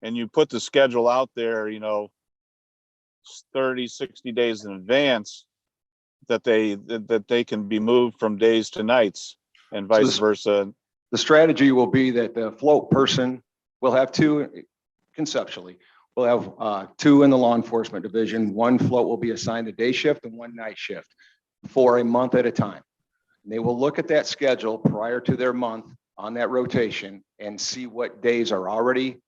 and you put the schedule out there, 30, 60 days in advance, that they can be moved from days to nights and vice versa. The strategy will be that the float person will have two, conceptually, we'll have 2 in the law enforcement division. 1 float will be assigned to day shift and 1 night shift for a month at a time. And they will look at that schedule prior to their month on that rotation and see what days are already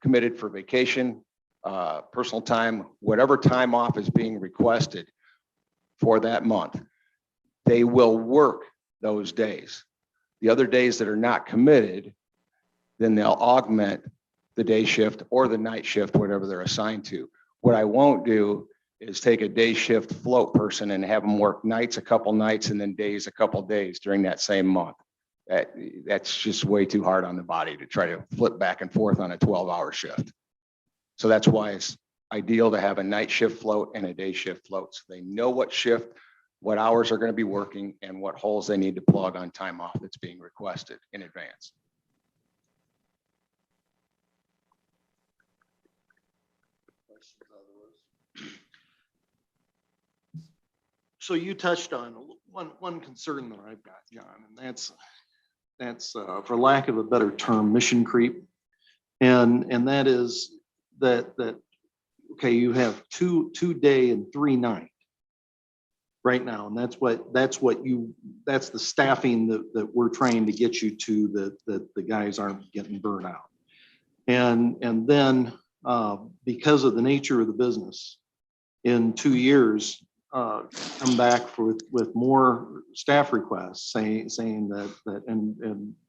committed for vacation, personal time, whatever time off is being requested for that month. They will work those days. The other days that are not committed, then they'll augment the day shift or the night shift, whatever they're assigned to. What I won't do is take a day shift float person and have them work nights a couple nights and then days a couple days during that same month. That's just way too hard on the body to try to flip back and forth on a 12-hour shift. So that's why it's ideal to have a night shift float and a day shift float. So they know what shift, what hours are going to be working and what holes they need to plug on time off that's being requested in advance. So you touched on one concern that I've got, John, and that's for lack of a better term, mission creep. And that is that okay, you have two day and 3 night right now, and that's the staffing that we're trying to get you to, that the guys aren't getting burned out. And then because of the nature of the business, in 2 years, come back with more staff requests saying that and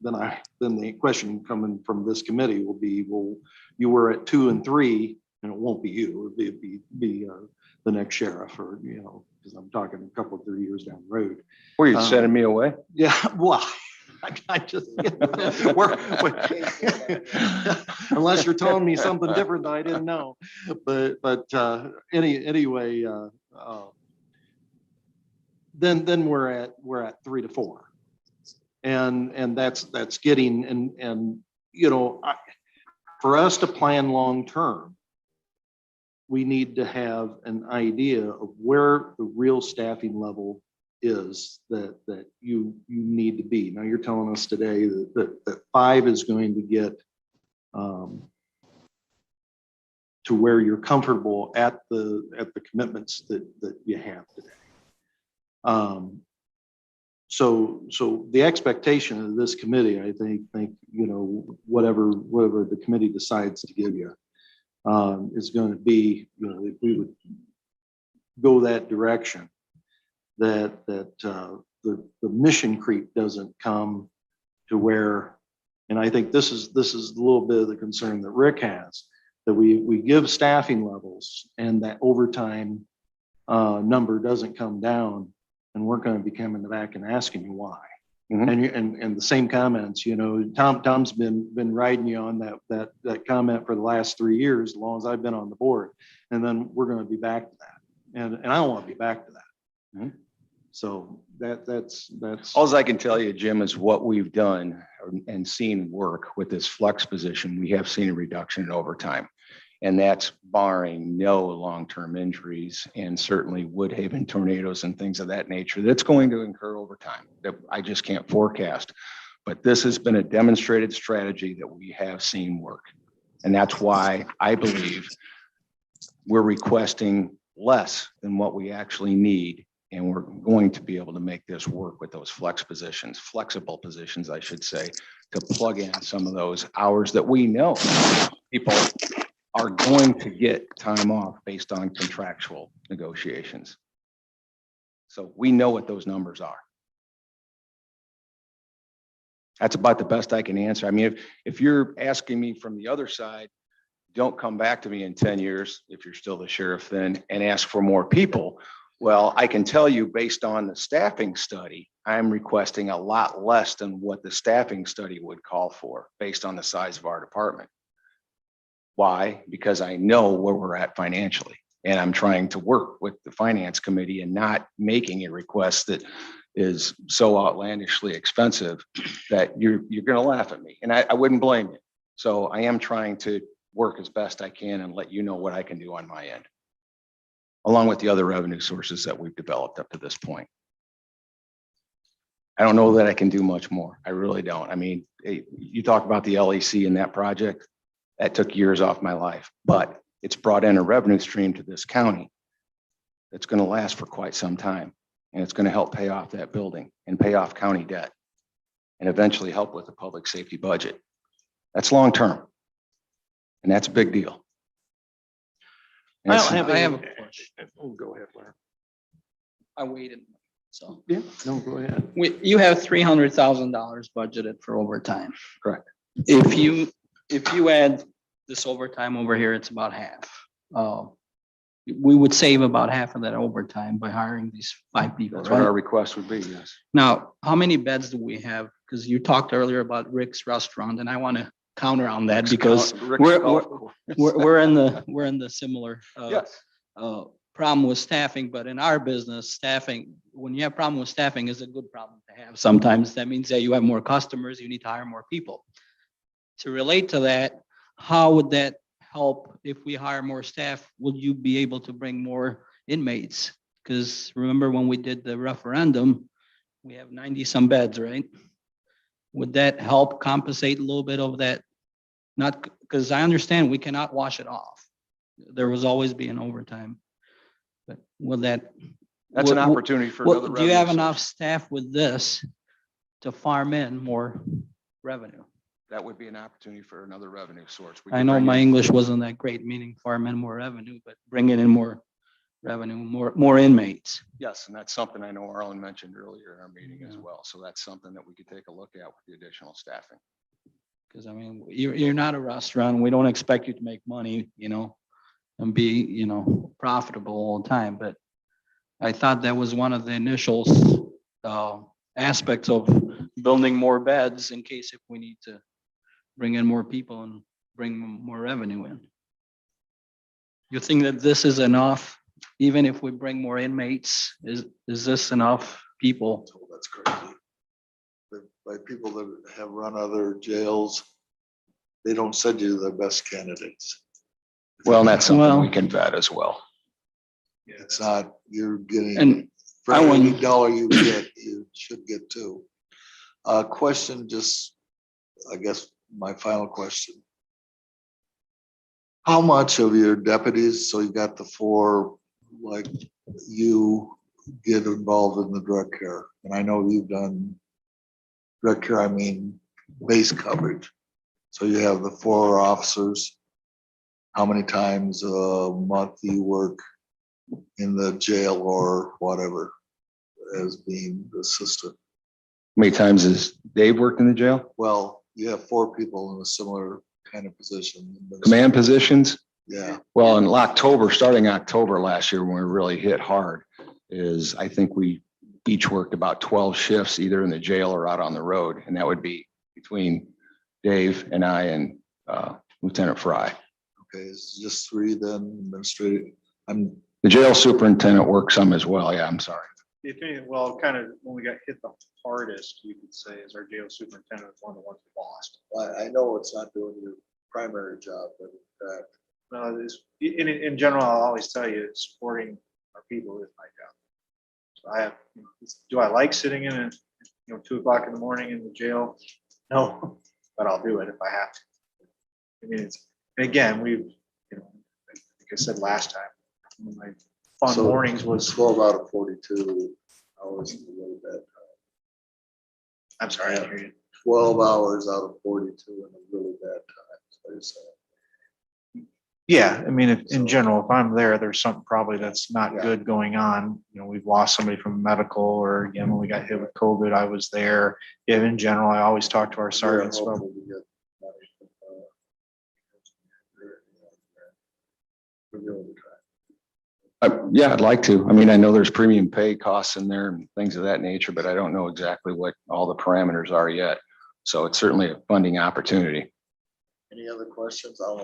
then the question coming from this committee will be, well, you were at 2 and 3, and it won't be you, it'll be the next sheriff, or because I'm talking a couple of 3 years down the road. Were you sending me away? Yeah, well, I just unless you're telling me something different that I didn't know, but anyway. Then we're at 3 to 4, and that's getting and for us to plan long term, we need to have an idea of where the real staffing level is that you need to be. Now you're telling us today that 5 is going to get to where you're comfortable at the commitments that you have today. So the expectation of this committee, I think, whatever the committee decides to give you, is going to be, if we would go that direction, that the mission creep doesn't come to where, and I think this is a little bit of the concern that Rick has, that we give staffing levels and that overtime number doesn't come down, and we're gonna be coming back and asking you why. Mhm. And the same comments, Tom's been riding you on that comment for the last 3 years, as long as I've been on the board. And then we're gonna be back to that. And I don't want to be back to that. Mhm. So that's. All I can tell you, Jim, is what we've done and seen work with this flex position. We have seen a reduction in overtime. And that's barring no long-term injuries and certainly Woodhaven tornadoes and things of that nature. That's going to incur overtime that I just can't forecast. But this has been a demonstrated strategy that we have seen work. And that's why I believe we're requesting less than what we actually need. And we're going to be able to make this work with those flexible positions, I should say, to plug in some of those hours that we know people are going to get time off based on contractual negotiations. So we know what those numbers are. That's about the best I can answer. I mean, if you're asking me from the other side, don't come back to me in 10 years, if you're still the sheriff then, and ask for more people. Well, I can tell you based on the staffing study, I'm requesting a lot less than what the staffing study would call for based on the size of our department. Why? Because I know where we're at financially, and I'm trying to work with the finance committee and not making a request that is so outlandishly expensive that you're going to laugh at me, and I wouldn't blame you. So I am trying to work as best I can and let you know what I can do on my end, along with the other revenue sources that we've developed up to this point. I don't know that I can do much more. I really don't. I mean, you talk about the LEC and that project. That took years off my life, but it's brought in a revenue stream to this county that's going to last for quite some time. And it's going to help pay off that building and pay off county debt and eventually help with the public safety budget. That's long term. And that's a big deal. And I have a question. Oh, go ahead, Larry. I waited. So Yeah, no, go ahead. you have $300,000 budgeted for overtime. Correct. If you add this overtime over here, it's about half. We would save about half of that overtime by hiring these 5 people, That's what our right? request would be, yes. Now, how many beds do we have? Because you talked earlier about Rick's Restaurant, and I want to counter on that because Rick's we're golf course. we're in the similar Yes. problem with staffing, but in our business, staffing, when you have problem with staffing, is a good problem to have. Sometimes that means that you have more customers, you need to hire more people. To relate to that, how would that help if we hire more staff? Will you be able to bring more inmates? Because remember when we did the referendum, we have 90 some beds, right? Would that help compensate a little bit of that? Not, because I understand we cannot wash it off. There was always be an overtime. But will that? That's an will- opportunity for will- another Do you have revenue enough source. staff with this to farm in more revenue? That would be an opportunity for another revenue source. We I could know bring my in- English wasn't that great, meaning farm in more revenue, but bringing in more revenue, more inmates. Yes, and that's something I know Arlen mentioned earlier in our meeting as Yeah. well. So that's something that we could take a look at with the additional staffing. Because I mean, you're not a restaurant. We don't expect you to make money, and be, profitable all the time. But I thought that was one of the initial aspects of building more beds in case if we need to bring in more people and bring more revenue in. You think that this is enough, even if we bring more inmates? Is this enough people? So that's crazy. By people that have run other jails, they don't send you the best candidates. Well, and that's something Well- we can vet as well. It's not, you're getting, And for I every wouldn't- dollar you get, you should get 2. Question, just, I guess, my final question. How much of your deputies, so you got the 4, like you get involved in the drug care? And I know you've done drug care, I mean, base coverage. So you have the 4 officers. How many times a month do you work in the jail or whatever as being the assistant? How many times has Dave worked in the jail? Well, you have 4 people in a similar kind of position. Command positions? Yeah, Well, in October, starting October last year, when we really hit hard, is I think we each worked about 12 shifts, either in the jail or out on the road. And that would be between Dave and I and Lieutenant Fry. okay, it's just three then administrative. I'm, The jail superintendent worked some as well. Yeah, I'm sorry. If any, well, kind of when we got hit the hardest, you could say, is our jail superintendent was one of the ones we lost. I know it's not doing your primary job, but in fact, No, this, in general, I'll always tell you, supporting our people is my job. So I have, do I like sitting in at, 2:00 in the morning in the jail? No, but I'll do it if I have to. I mean, it's, again, we've, like I said last time, one of my fun So- mornings was, 12 out of 42 hours is a really bad time. I'm sorry, I didn't hear you. 12 hours out of 42 in a really bad time. is what you're saying. Yeah, I mean, in So- general, if I'm there, there's something probably that's not Yeah. good going on. We've lost somebody from medical, or again, when we got hit with COVID, I was there. Yeah, in general, I always talk to our sergeants Yeah, about, hopefully we get money from, we're doing the time. Yeah, I'd like to. I mean, I know there's premium pay costs in there and things of that nature, but I don't know exactly what all the parameters are yet. So it's certainly a funding opportunity. Any other questions? I'll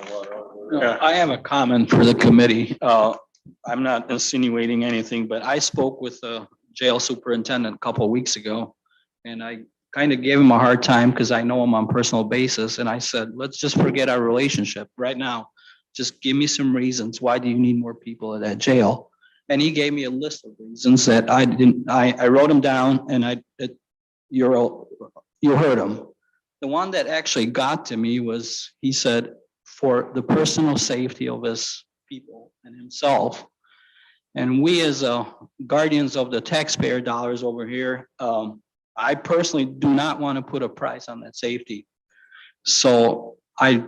No, I have a comment for the committee. I'm not insinuating anything, but I spoke with the jail superintendent a couple of weeks ago. And I kind of gave him a hard time because I know him on personal basis. And I said, let's just forget our relationship right now. Just give me some reasons. Why do you need more people at that jail? And he gave me a list of reasons that I wrote them down, and you heard them. The one that actually got to me was, he said, for the personal safety of his people and himself. And we as guardians of the taxpayer dollars over here, I personally do not want to put a price on that safety. So I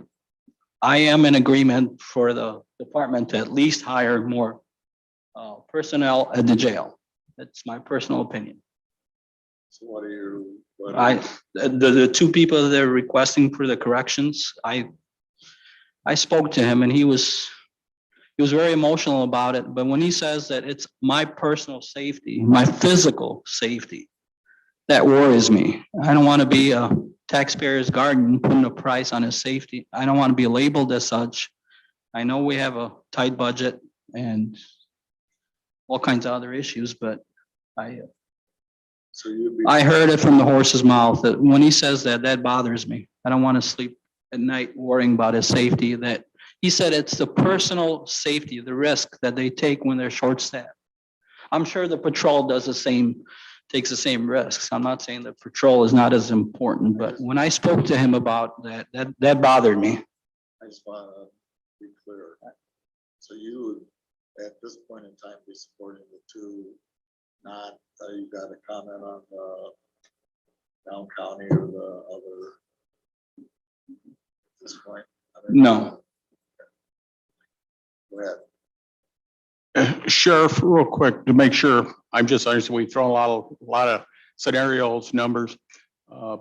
am in agreement for the department to at least hire more personnel at the jail. That's my personal opinion. So what are you? The two people that are requesting for the corrections, I spoke to him and he was very emotional about it. But when he says that it's my personal safety, my physical safety, that worries me. I don't want to be a taxpayer's guardian putting a price on his safety. I don't want to be labeled as such. I know we have a tight budget and all kinds of other issues, but So you'd be. I heard it from the horse's mouth that when he says that, that bothers me. I don't want to sleep at night worrying about his safety. That he said it's the personal safety, the risk that they take when they're short-staffed. I'm sure the patrol does the same, takes the same risks. I'm not saying that patrol is not as important, but when I spoke to him about that bothered me. I just want to be clear. So you would, at this point in time, be supporting the two, not, you got a comment on the down county or the other? At this point? No. Go ahead. Sheriff, real quick, to make sure, I'm just understanding, we throw a lot of scenarios, numbers.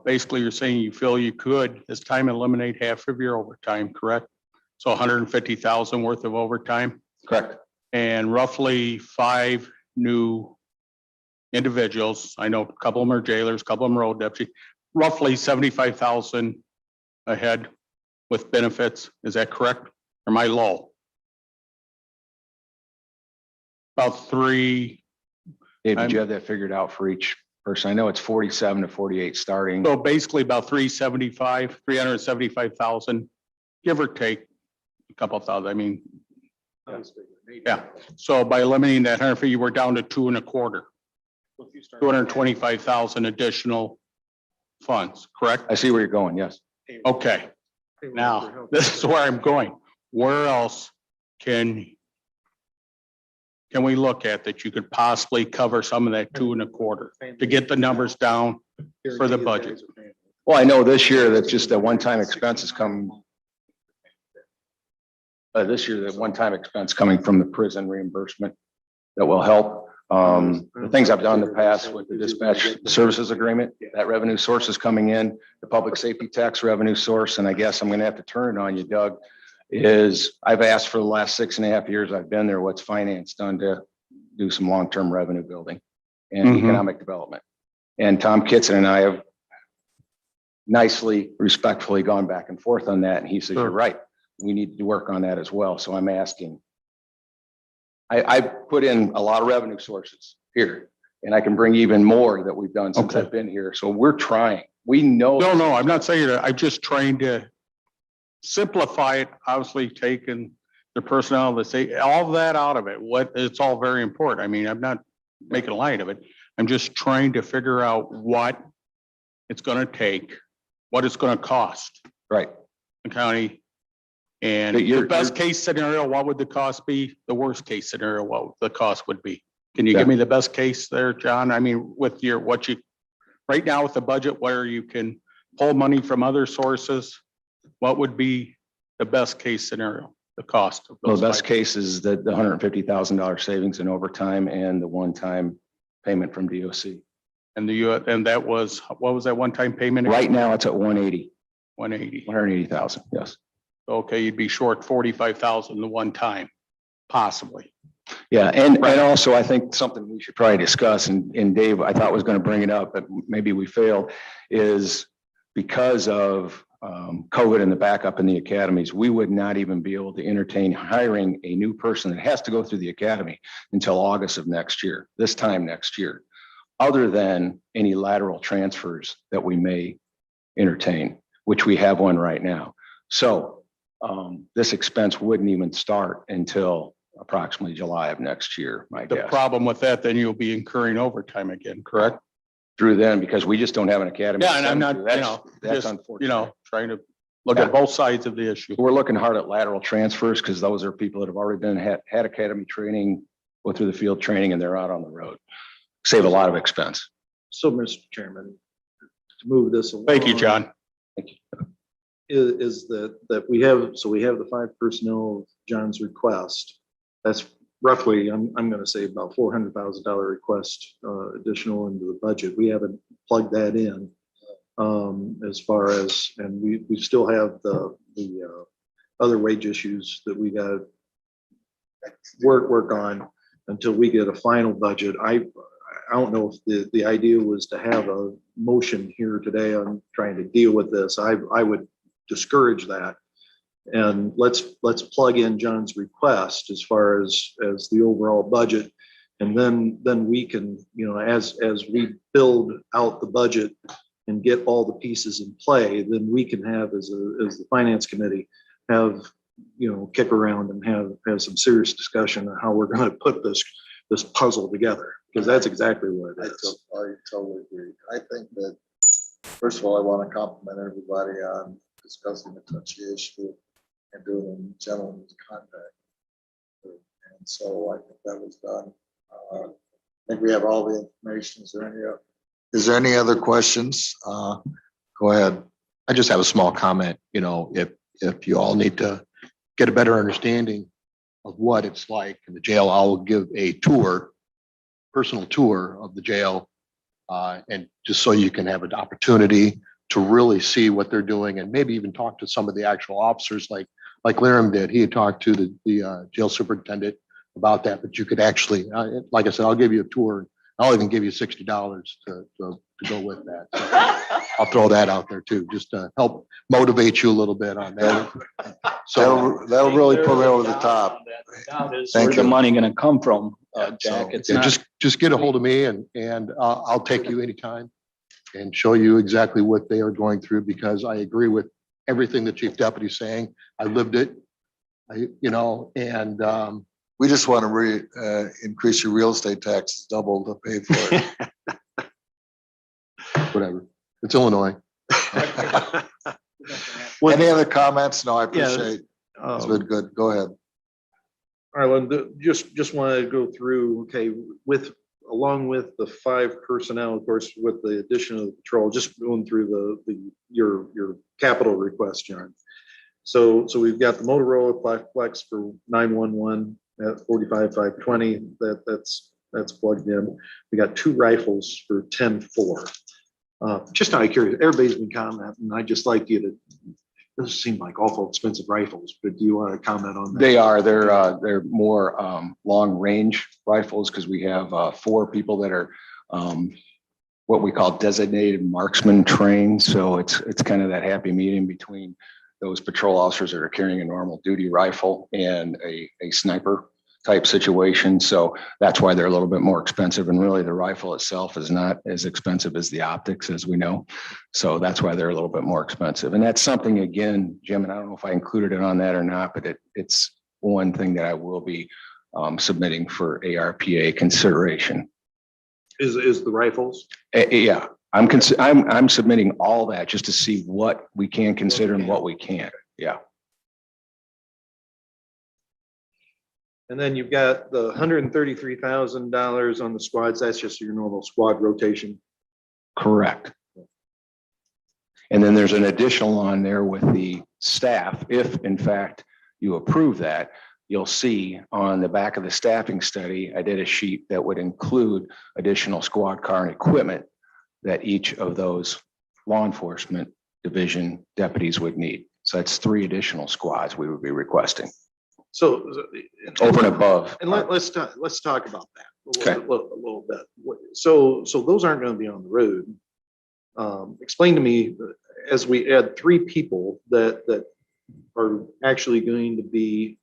Basically, you're saying you feel you could this time eliminate half of your overtime, correct? So 150,000 worth of overtime Correct. and roughly 5 new individuals. I know a couple of them are jailers, a couple of them are road deputy, roughly 75,000 ahead with benefits. Is that correct? Or am I low? About 3. Dave, did you have that figured out for each person? I know it's 47 to 48 starting. So basically about 375,000, give or take a couple of thousand. I mean, yeah. So by eliminating that 150, we're down to 2.25, 225,000 additional funds, correct? I see where you're going. Yes. Okay. Now, this is where I'm going. Where else can we look at that you could possibly cover some of that 2.25 to get the numbers down for the budget? Well, I know this year that's just a one-time expenses come. This year, the one-time expense coming from the prison reimbursement that will help. The things I've done in the past with the dispatch services agreement, that revenue source is coming in, the public safety tax revenue source, and I guess I'm gonna have to turn it on you, Doug. is I've asked for the last 6.5 years I've been there, what's finance done to do some long-term revenue building and Mhm. economic development? And Tom Kitson and I have nicely, respectfully gone back and forth on that. And he says, Sure. you're right. We need to work on that as well. So I'm asking. I put in a lot of revenue sources here, and I can bring even more that we've done since Okay. I've been here. So we're trying. We know. No, I'm not saying that. I'm just trying to simplify it, obviously taking the personnel, the say, all that out of it. It's all very important. I mean, I'm not making light of it. I'm just trying to figure out what it's gonna take, what it's gonna cost Right. the county. And But the best case scenario, what would the cost be? The worst case scenario, what the cost would be? Can you Yeah. give me the best case there, John? I mean, with your, what you, right now with the budget where you can pull money from other sources, what would be the best case scenario, the cost of Well, those? the best five? case is that the $150,000 savings in overtime and the one-time payment from DOC. And and that was, what was that one-time payment? Right now, it's at 180, 180. 180,000. Yes. Okay, you'd be short 45,000 the one time, possibly. Yeah, and also I think something we should probably discuss, and Dave, I thought was going to bring it up, but maybe we failed, is because of COVID and the backup in the academies, we would not even be able to entertain hiring a new person that has to go through the academy until August of next year, this time next year, other than any lateral transfers that we may entertain, which we have one right now. So this expense wouldn't even start until approximately July of next year, my The guess. problem with that, then you'll be incurring overtime again, correct? Through then, because we just don't have an academy. Yeah, to and I'm send not, to. you That's- know, That's just, unfortunate. trying to look Yeah. at both sides of the issue. We're looking hard at lateral transfers because those are people that have already had academy training, go through the field training, and they're out on the road. Save a lot of expense. So, Mr. Chairman, to move this along. Thank you, John. Is that we have the 5 personnel of John's request. That's roughly, I'm gonna say about $400,000 request additional into the budget. We haven't plugged that in as far as, and we still have the other wage issues that we got work on until we get a final budget. I don't know if the idea was to have a motion here today on trying to deal with this. I would discourage that. And let's plug in John's request as far as the overall budget. And then we can, as we build out the budget and get all the pieces in play, then we can have as the finance committee have, kick around and have some serious discussion on how we're going to put this puzzle together, because that's exactly what it is. I totally agree. I think that, first of all, I want to compliment everybody on discussing the touchy issue and doing it in gentleman's contact. And so I think that was done. I think we have all the information. Is there any other questions? Go ahead. I just have a small comment, if you all need to get a better understanding of what it's like in the jail, I'll give a personal tour of the jail. And just so you can have an opportunity to really see what they're doing and maybe even talk to some of the actual officers like Laram did. He had talked to the jail superintendent about that, but you could actually, like I said, I'll give you a tour. I'll even give you $60 to go with that. So I'll throw that out there too, just to help motivate you a little bit on that. So That'll really put me over the top. Where's Thank the you. money gonna come from, So, Jack? It's yeah, not. just get a hold of me and I'll take you anytime and show you exactly what they are going through, because I agree with everything the chief deputy is saying. I lived it. We just want to increase your real estate taxes double to pay for it. Whatever. It's Illinois. Any other comments? No, I appreciate, it's been good. Go ahead. Arlen, just want to go through, okay, along with the 5 personnel, of course, with the addition of the patrol, just going through your capital request, John. So we've got the Motorola Flex for 911 at 45,520. That's plugged in. We got 2 rifles for 10,400. Just out of curiosity, everybody's been commenting. I'd just like you to, those seem like awful expensive rifles, but do you want to comment on that? They are, they're more long range rifles because we have 4 people that are what we call designated marksman trained. So it's kind of that happy medium between those patrol officers that are carrying a normal duty rifle and a sniper type situation. So that's why they're a little bit more expensive. And really the rifle itself is not as expensive as the optics, as we know. So that's why they're a little bit more expensive. And that's something, again, Jim, and I don't know if I included it on that or not, but it's one thing that I will be submitting for ARPA consideration. Is the rifles? Yeah, I'm submitting all that just to see what we can consider and what we can't. Yeah. And then you've got the $133,000 on the squads. That's just your normal squad rotation. Correct. And then there's an additional on there with the staff. If in fact you approve that, you'll see on the back of the staffing study, I did a sheet that would include additional squad car and equipment that each of those law enforcement division deputies would need. So that's 3 additional squads we would be requesting So over and above. And let's talk about that Okay. a little bit. So those aren't going to be on the road. Explain to me, as we add 3 people that are actually going to be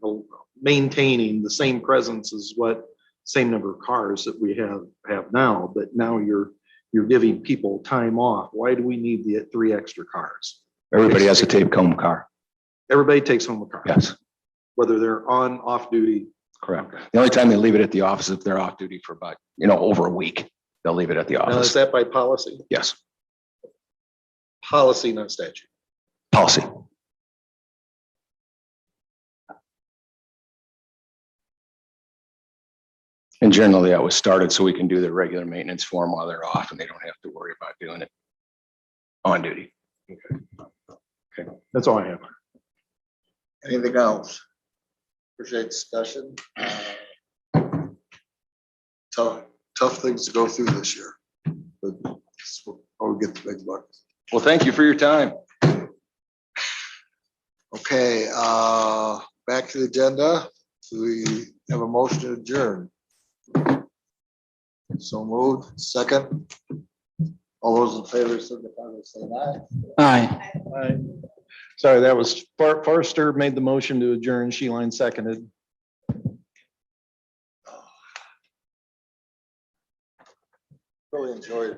maintaining the same presence as what same number of cars that we have now, but now you're giving people time off. Why do we need the 3 extra cars? Everybody has a tape home car. Everybody takes home a car. Yes, Whether they're on, off duty. correct. The only time they leave it at the office is if they're off duty for about, over a week, they'll leave it at the Now, is office. that by policy? Yes, Policy, not statute. policy. And generally that was started so we can do the regular maintenance for them while they're off and they don't have to worry about doing it on duty. That's all I have. Anything else? Appreciate discussion. Tough things to go through this year, but we get the big bucks. Well, thank you for your time. Okay, back to the agenda. Do we have a motion to adjourn? So moved. Second. All those in favor, signify by saying aye. Aye. Sorry, that was Forrester made the motion to adjourn. Sheline seconded. Really enjoyed